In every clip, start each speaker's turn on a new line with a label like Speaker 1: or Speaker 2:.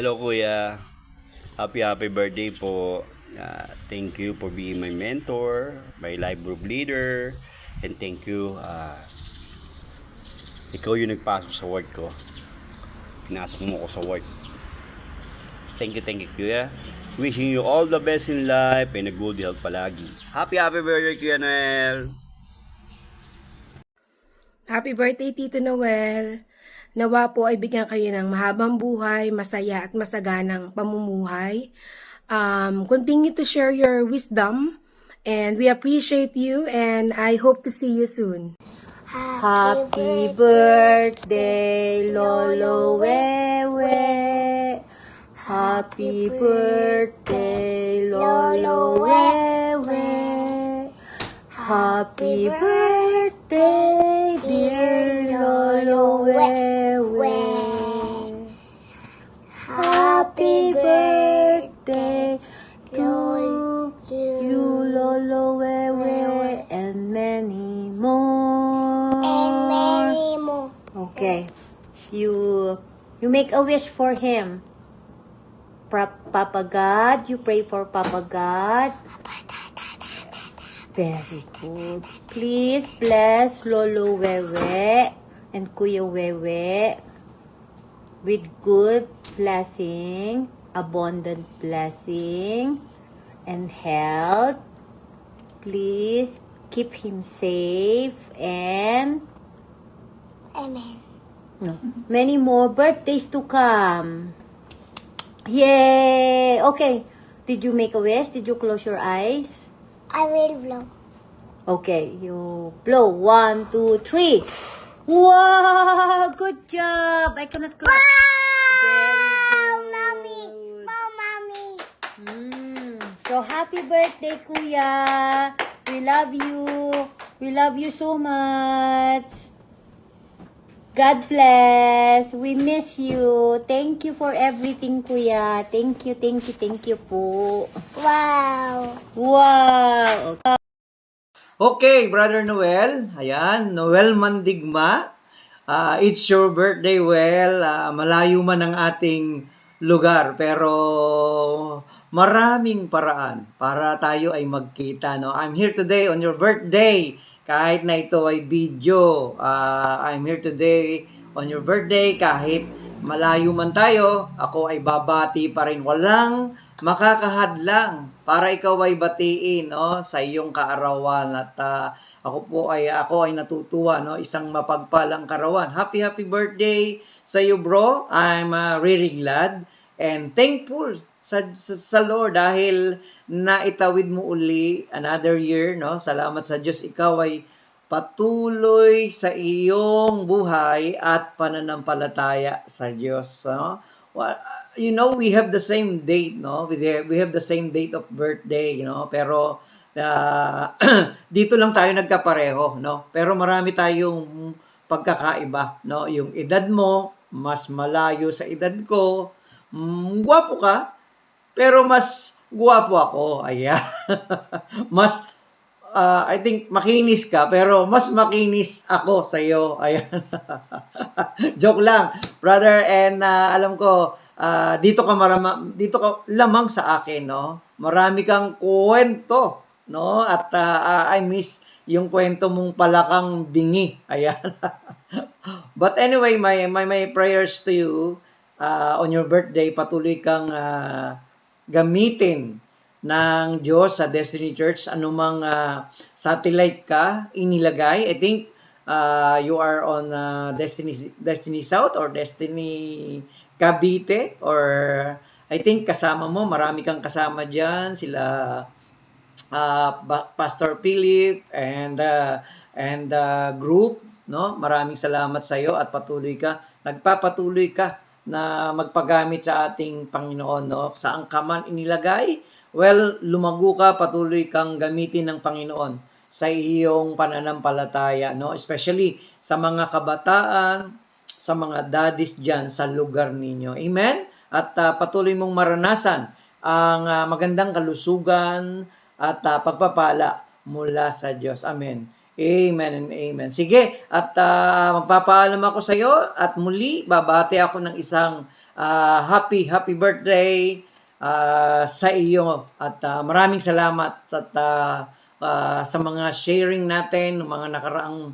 Speaker 1: Hello kuya. Happy birthday po. Thank you for being my mentor, my life group leader, and thank you. Ikaw yung nagpasok sa work ko. Pinasok mo ko sa work. Thank you kuya. Wishing you all the best in life and a good health palagi. Happy birthday Kuya Noel.
Speaker 2: Happy birthday, Tito Noel. Nawa po ay bigyan kayo ng mahabang buhay, masaya at masaganang pamumuhay. Continue to share your wisdom and we appreciate you and I hope to see you soon.
Speaker 3: Happy birthday, Lolo Wewe. Happy birthday, Lolo Wewe. Happy birthday, dear Lolo Wewe. Happy birthday to you, Lolo Wewe, and many more. Okay, you make a wish for him. Papa God, you pray for Papa God. Very good. Please bless Lolo Wewe and Kuya Wewe with good blessing, abundant blessing, and health. Please keep him safe and
Speaker 4: Amen.
Speaker 3: many more birthdays to come. Yay! Okay. Did you make a wish? Did you close your eyes?
Speaker 4: I will blow.
Speaker 3: Okay, you blow. 1, 2, 3. Wow! Good job! I cannot clap. Very
Speaker 4: Mommy!
Speaker 3: good.
Speaker 4: Mommy!
Speaker 3: So, happy birthday, Kuya! We love you. We love you so much. God bless. We miss you. Thank you for everything, Kuya. Thank you po.
Speaker 4: Wow!
Speaker 3: Wow!
Speaker 5: Okay, Brother Noel. Ayan, Noel Mandigma. It's your birthday, well. Malayo man ang ating lugar, pero maraming paraan para tayo ay magkita. No? I'm here today on your birthday. Kahit na ito ay video, I'm here today on your birthday. Kahit malayo man tayo, ako ay babati pa rin. Walang makakahadlang para ikaw ay batiin, no, sa iyong kaarawan. At ako ay natutuwa, no, isang mapagpalang karawan. Happy birthday sa iyo, bro. I'm really glad and thankful sa Lord dahil naitawid mo uli another year, no? Salamat sa Diyos, ikaw ay patuloy sa iyong buhay at pananampalataya sa Diyos, no? Well, we have the same date, no? We have the same date of birthday, pero dito lang tayo nagkapareho, no? Pero marami tayong pagkakaiba, no? Yung edad mo mas malayo sa edad ko. Gwapo ka, pero mas guwapo ako. Ayan. Mas, I think, makinis ka, pero mas makinis ako sa iyo. Ayan. Joke lang, brother. And alam ko, dito ka lamang sa akin, no? Marami kang kwento, no? At I miss yung kwento mong palakang bingi. Ayan. But anyway, my prayers to you on your birthday, patuloy kang gamitin ng Diyos sa Destiny Church, anumang satellite ka inilagay. I think you are on Destiny South or Destiny Cavite, or I think kasama mo, marami kang kasama dyan, sila Pastor Philip and group, no? Maraming salamat sa iyo at nagpapatuloy ka na magpagamit sa ating Panginoon, no? Saan ka man inilagay, well, lumago ka, patuloy kang gamitin ng Panginoon sa iyong pananampalataya, no? Especially sa mga kabataan, sa mga daddies dyan sa lugar ninyo. Amen? At patuloy mong maranasan ang magandang kalusugan at pagpapala mula sa Diyos. Amen. Amen and amen. Sige, at magpapaalam ako sa iyo at muli babati ako ng isang happy birthday sa iyo at maraming salamat at sa mga sharing natin ng mga nakaraang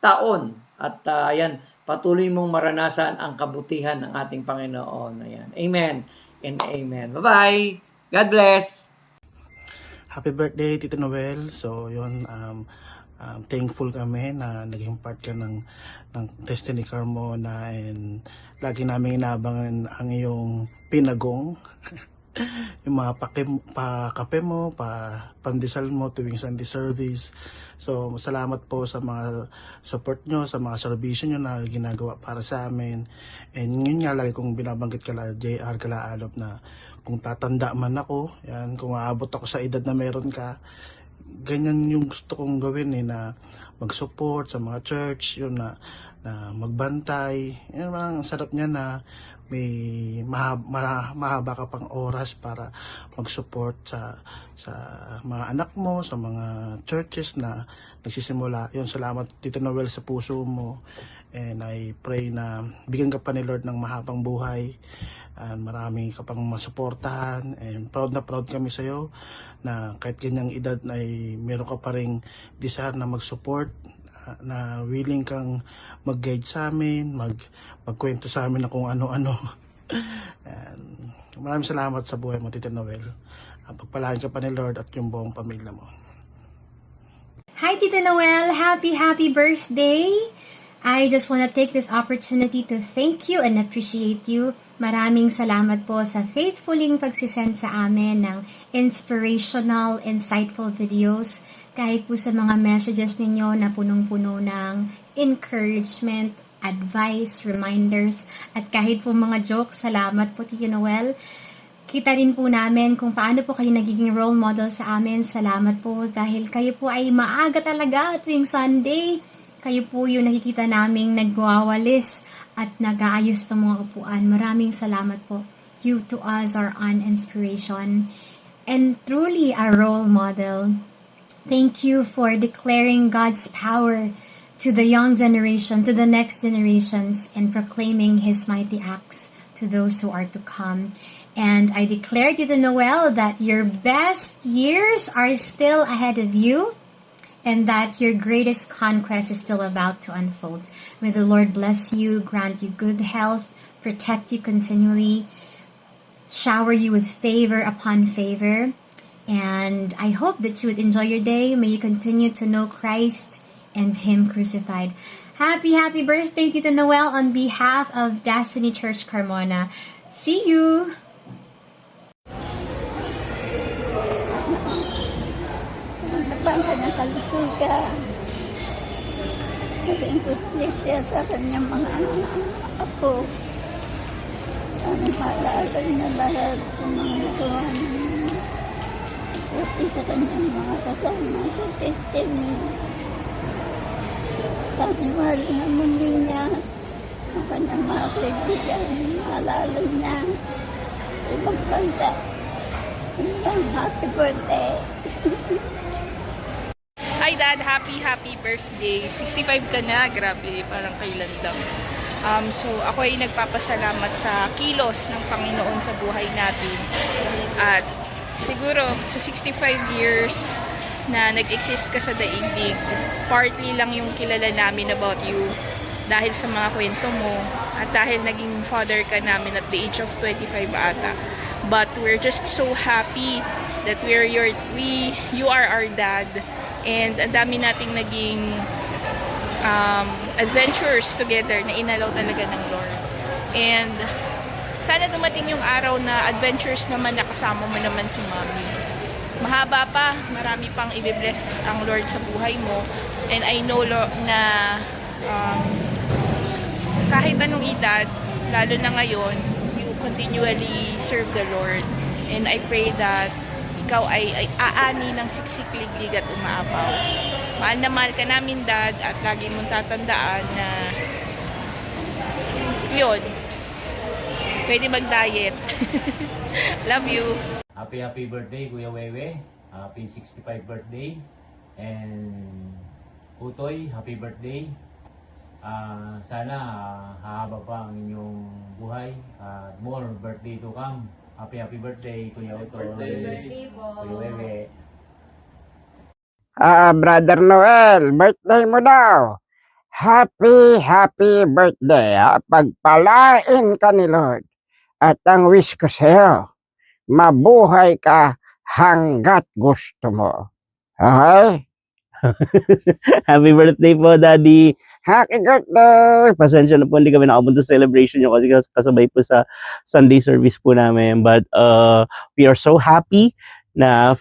Speaker 5: taon at ayan, patuloy mong maranasan ang kabutihan ng ating Panginoon. Ayan. Amen and amen. Bye-bye. God bless.
Speaker 6: Happy birthday, Tito Noel. So, yun, thankful kami na naging part ka ng Destiny Carmona and lagi namin inabangan ang iyong pinagong. Yung mga kape mo, pandesal mo tuwing Sunday service. So, salamat po sa mga support nyo, sa mga servisyo nyo na ginagawa para sa amin. And yun nga, lagi kong binabanggit kala JR Kalaalop na kung tatanda man ako, yan, kung aabot ako sa edad na meron ka, ganyan yung gusto kong gawin na mag-support sa mga church, yun na magbantay. Yan, ang sarap niya na may mahaba ka pang oras para mag-support sa mga anak mo, sa mga churches na nagsisimula. Yun, salamat Tito Noel sa puso mo. And I pray na bigyan ka pa ni Lord ng mahabang buhay. And marami ka pang masuportahan. And proud na proud kami sa iyo na kahit ganyang edad ay meron ka pa ring desire na mag-support, na willing kang mag-guide sa amin, magkwento sa amin na kung ano-ano. And maraming salamat sa buhay mo, Tito Noel. Pagpalain ka pa ni Lord at yung buong pamilya mo.
Speaker 7: Hi, Tito Noel! Happy birthday! I just want to take this opportunity to thank you and appreciate you. Maraming salamat po sa faithfuling pagsisend sa amin ng inspirational, insightful videos. Kahit po sa mga messages ninyo na punong-puno ng encouragement, advice, reminders, at kahit po mga jokes, salamat po Tito Noel. Kita rin po namin kung paano po kayo nagiging role model sa amin. Salamat po dahil kayo po ay maaga talaga tuwing Sunday. Kayo po yung nakikita naming nagwawalis at nag-aayos ng mga upuan. Maraming salamat po. You to us are an inspiration and truly a role model. Thank you for declaring God's power to the young generation, to the next generations, and proclaiming His mighty acts to those who are to come. And I declare to the Noel that your best years are still ahead of you, and that your greatest conquest is still about to unfold. May the Lord bless you, grant you good health, protect you continually, shower you with favor upon favor, and I hope that you would enjoy your day. May you continue to know Christ and Him crucified. Happy birthday, Tito Noel, on behalf of Destiny Church Carmona. See you!
Speaker 8: Bangka ng kalusugan. Nag-input niya siya sa kanyang mga apo. Sana maalala niya lahat sa mga nagawa niya. Puti sa kanyang mga kasama sa testimony. Sana mahal na muli niya ang kanyang mga kaibigan. Maalala niya ibang banda. Happy birthday!
Speaker 9: Hi Dad, happy birthday. 65 ka na, grabe, parang kailan lang. So ako ay nagpapasalamat sa kilos ng Panginoon sa buhay natin. At siguro sa 65 years na nag-exist ka sa daigdig, partly lang yung kilala namin about you dahil sa mga kwento mo at dahil naging father ka namin at the age of 25 ata. But we're just so happy that you are our dad. And ang dami nating naging adventures together na inalaw talaga ng Lord. And sana dumating yung araw na adventures naman nakasama mo naman si Mommy. Mahaba pa, marami pang i-bless ang Lord sa buhay mo. And I know na kahit anong edad, lalo na ngayon, you continually serve the Lord. And I pray that ikaw ay aani ng siksik-liglig at umaapaw. Mahal na mahal ka namin, Dad, at lagi mong tatandaan na yun, pwede mag-diet. Love you.
Speaker 10: Happy birthday, Kuya Wewe. Happy 65 birthday. And Utoy, happy birthday. Sana hahaba pa ang inyong buhay at more birthday to come. Happy birthday, Kuya Otto. Kuya Wewe.
Speaker 11: Brother Noel, birthday mo daw. Happy birthday. Pagpalain ka ni Lord. At ang wish ko sa'yo, mabuhay ka hanggat gusto mo. Okay?
Speaker 1: Happy birthday po, Daddy.
Speaker 11: Happy birthday!
Speaker 1: Pasensya na po, hindi kami nakapunta sa celebration nyo kasi kasabay po sa Sunday service po namin. But we are so happy na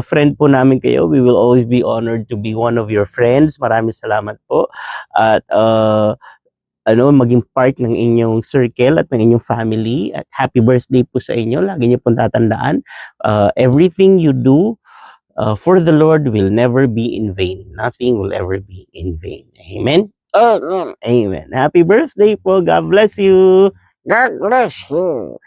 Speaker 1: friend po namin kayo. We will always be honored to be one of your friends. Maraming salamat po. At maging part ng inyong circle at ng inyong family. At happy birthday po sa inyo. Lagi niyo pong tatandaan. Everything you do for the Lord will never be in vain. Nothing will ever be in vain. Amen?
Speaker 11: Amen.
Speaker 1: Amen. Happy birthday po. God bless you.
Speaker 11: God bless you.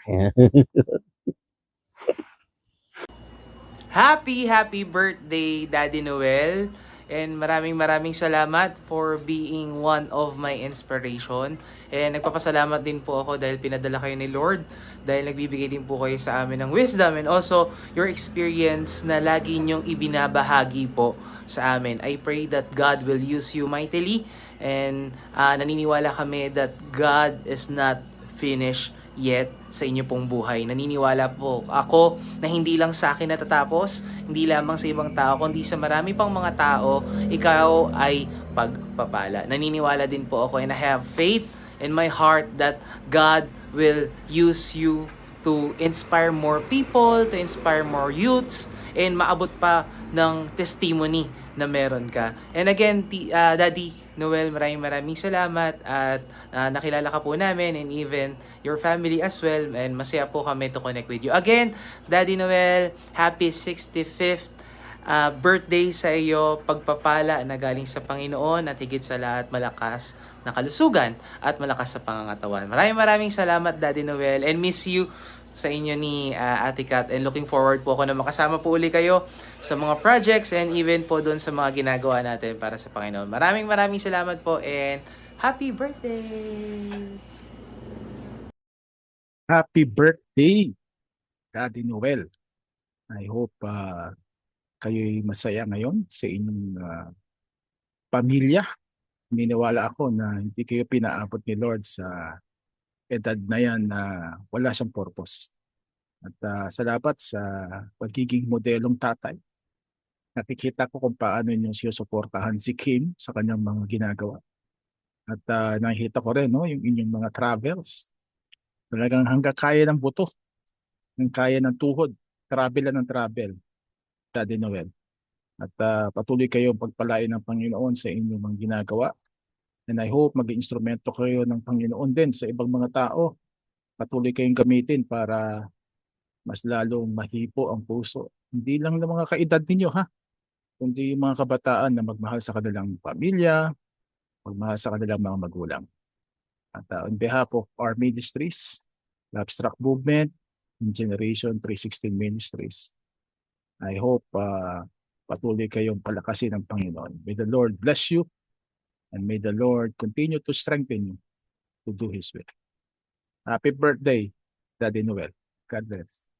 Speaker 12: Happy birthday, Daddy Noel. And maraming salamat for being one of my inspiration. And nagpapasalamat din po ako dahil pinadala kayo ni Lord. Dahil nagbibigay din po kayo sa amin ng wisdom and also your experience na lagi nyong ibinabahagi po sa amin. I pray that God will use you mightily. And naniniwala kami that God is not finished yet sa inyo pong buhay. Naniniwala po ako na hindi lang sa akin natatapos, hindi lamang sa ibang tao, kundi sa marami pang mga tao, ikaw ay pagpapala. Naniniwala din po ako and I have faith in my heart that God will use you to inspire more people, to inspire more youths, and maabot pa ng testimony na meron ka. And again, Daddy Noel, maraming salamat at nakilala ka po namin and even your family as well, and masaya po kami to connect with you. Again, Daddy Noel, happy 65th birthday sa iyo, pagpapala na galing sa Panginoon at higit sa lahat malakas na kalusugan at malakas sa pangangatawan. Maraming salamat, Daddy Noel, and miss you sa inyo ni Ate Kat, and looking forward po ako na makasama po uli kayo sa mga projects and even po doon sa mga ginagawa natin para sa Panginoon. Maraming salamat po and happy birthday!
Speaker 13: Happy birthday, Daddy Noel. I hope kayo'y masaya ngayon sa inyong pamilya. Niniwala ako na hindi kayo pinaabot ni Lord sa edad na yan na wala siyang purpose. At salamat sa pagiging modelong tatay. Nakikita ko kung paano niyo sinusuportahan si Kim sa kanyang mga ginagawa. At nakikita ko rin yung inyong mga travels. Talagang hanggang kaya ng buto, hanggang kaya ng tuhod, travel ng travel, Daddy Noel. At patuloy kayong pagpalain ng Panginoon sa inyong mga ginagawa. And I hope maging instrumento kayo ng Panginoon din sa ibang mga tao. Patuloy kayong gamitin para mas lalong mahipo ang puso. Hindi lang ng mga kaedad ninyo kundi yung mga kabataan na magmahal sa kanilang pamilya, magmahal sa kanilang mga magulang. At on behalf of our ministries, Abstract Movement, and Generation 316 Ministries, I hope patuloy kayong palakasin ng Panginoon. May the Lord bless you. And may the Lord continue to strengthen you to do His will. Happy birthday, Daddy Noel. God bless.